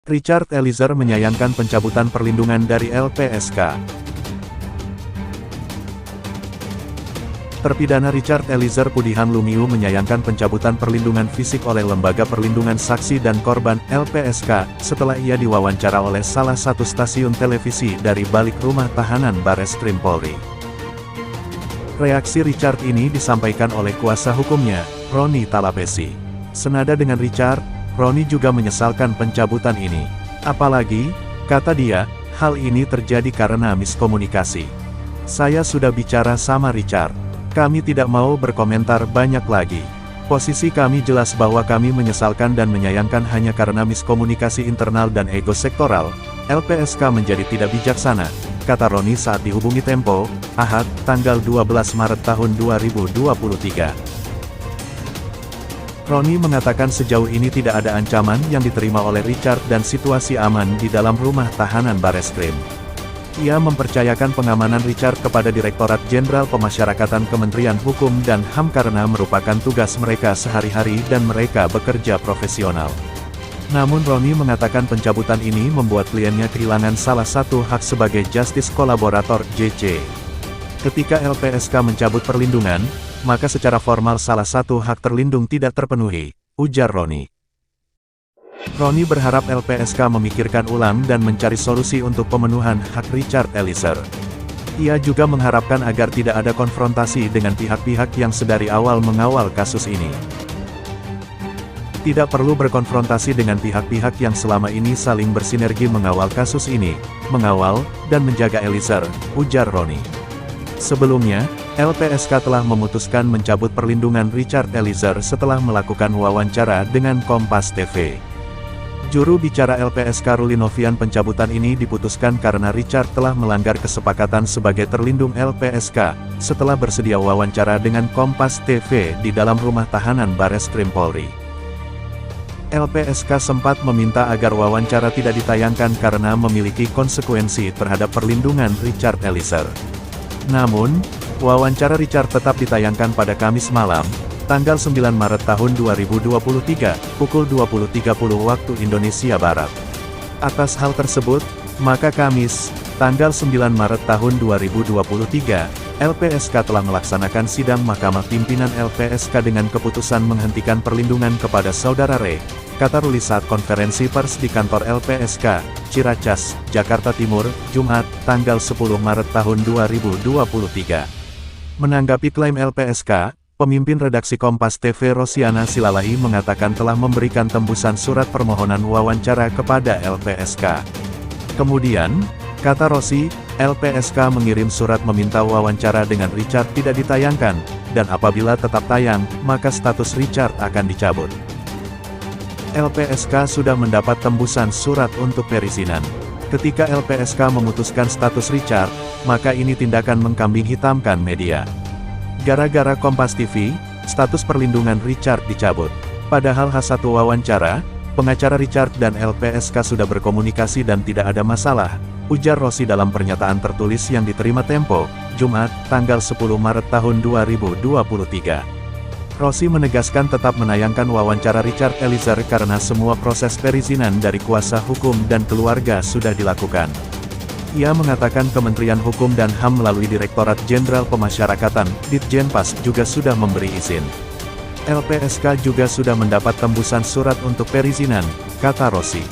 Richard Eliezer menyayangkan pencabutan perlindungan dari LPSK. Terpidana Richard Eliezer Pudihan Lumiu menyayangkan pencabutan perlindungan fisik oleh Lembaga Perlindungan Saksi dan Korban (LPSK) setelah ia diwawancara oleh salah satu stasiun televisi dari balik rumah tahanan Bareskrim Polri. Reaksi Richard ini disampaikan oleh kuasa hukumnya, Roni Talapesi. Senada dengan Richard, Roni juga menyesalkan pencabutan ini. Apalagi, kata dia, hal ini terjadi karena miskomunikasi. Saya sudah bicara sama Richard. Kami tidak mau berkomentar banyak lagi. Posisi kami jelas bahwa kami menyesalkan dan menyayangkan hanya karena miskomunikasi internal dan ego sektoral. LPSK menjadi tidak bijaksana, kata Roni saat dihubungi Tempo, Ahad, tanggal 12 Maret tahun 2023. Roni mengatakan sejauh ini tidak ada ancaman yang diterima oleh Richard dan situasi aman di dalam rumah tahanan Bareskrim. Ia mempercayakan pengamanan Richard kepada Direktorat Jenderal Pemasyarakatan Kementerian Hukum dan HAM karena merupakan tugas mereka sehari-hari dan mereka bekerja profesional. Namun Roni mengatakan pencabutan ini membuat kliennya kehilangan salah satu hak sebagai Justice Kolaborator (JC). Ketika LPSK mencabut perlindungan, maka secara formal salah satu hak terlindung tidak terpenuhi, ujar Roni. Roni berharap LPSK memikirkan ulang dan mencari solusi untuk pemenuhan hak Richard Eliezer. Ia juga mengharapkan agar tidak ada konfrontasi dengan pihak-pihak yang sedari awal mengawal kasus ini. Tidak perlu berkonfrontasi dengan pihak-pihak yang selama ini saling bersinergi mengawal kasus ini, mengawal dan menjaga Eliezer, ujar Roni. Sebelumnya, LPSK telah memutuskan mencabut perlindungan Richard Eliezer setelah melakukan wawancara dengan Kompas TV. Juru bicara LPSK Ruli Novian pencabutan ini diputuskan karena Richard telah melanggar kesepakatan sebagai terlindung LPSK, setelah bersedia wawancara dengan Kompas TV di dalam rumah tahanan Bareskrim Polri. LPSK sempat meminta agar wawancara tidak ditayangkan karena memiliki konsekuensi terhadap perlindungan Richard Eliezer. Namun, wawancara Richard tetap ditayangkan pada Kamis malam, tanggal 9 Maret tahun 2023, pukul 20.30 waktu Indonesia Barat. Atas hal tersebut, maka Kamis, tanggal 9 Maret tahun 2023, LPSK telah melaksanakan sidang Mahkamah Pimpinan LPSK dengan keputusan menghentikan perlindungan kepada Saudara Re, kata Ruli saat konferensi pers di kantor LPSK, Ciracas, Jakarta Timur, Jumat, tanggal 10 Maret tahun 2023. Menanggapi klaim LPSK, pemimpin redaksi Kompas TV Rosiana Silalahi mengatakan telah memberikan tembusan surat permohonan wawancara kepada LPSK. Kemudian, kata Rosi, LPSK mengirim surat meminta wawancara dengan Richard tidak ditayangkan, dan apabila tetap tayang, maka status Richard akan dicabut. LPSK sudah mendapat tembusan surat untuk perizinan. Ketika LPSK memutuskan status Richard, maka ini tindakan mengkambing hitamkan media. Gara-gara Kompas TV, status perlindungan Richard dicabut. Padahal hasil wawancara, pengacara Richard dan LPSK sudah berkomunikasi dan tidak ada masalah, ujar Rosi dalam pernyataan tertulis yang diterima Tempo, Jumat, tanggal 10 Maret tahun 2023. Rosi menegaskan tetap menayangkan wawancara Richard Eliezer karena semua proses perizinan dari kuasa hukum dan keluarga sudah dilakukan. Ia mengatakan Kementerian Hukum dan HAM melalui Direktorat Jenderal Pemasyarakatan, Ditjenpas, juga sudah memberi izin. LPSK juga sudah mendapat tembusan surat untuk perizinan, kata Rosi.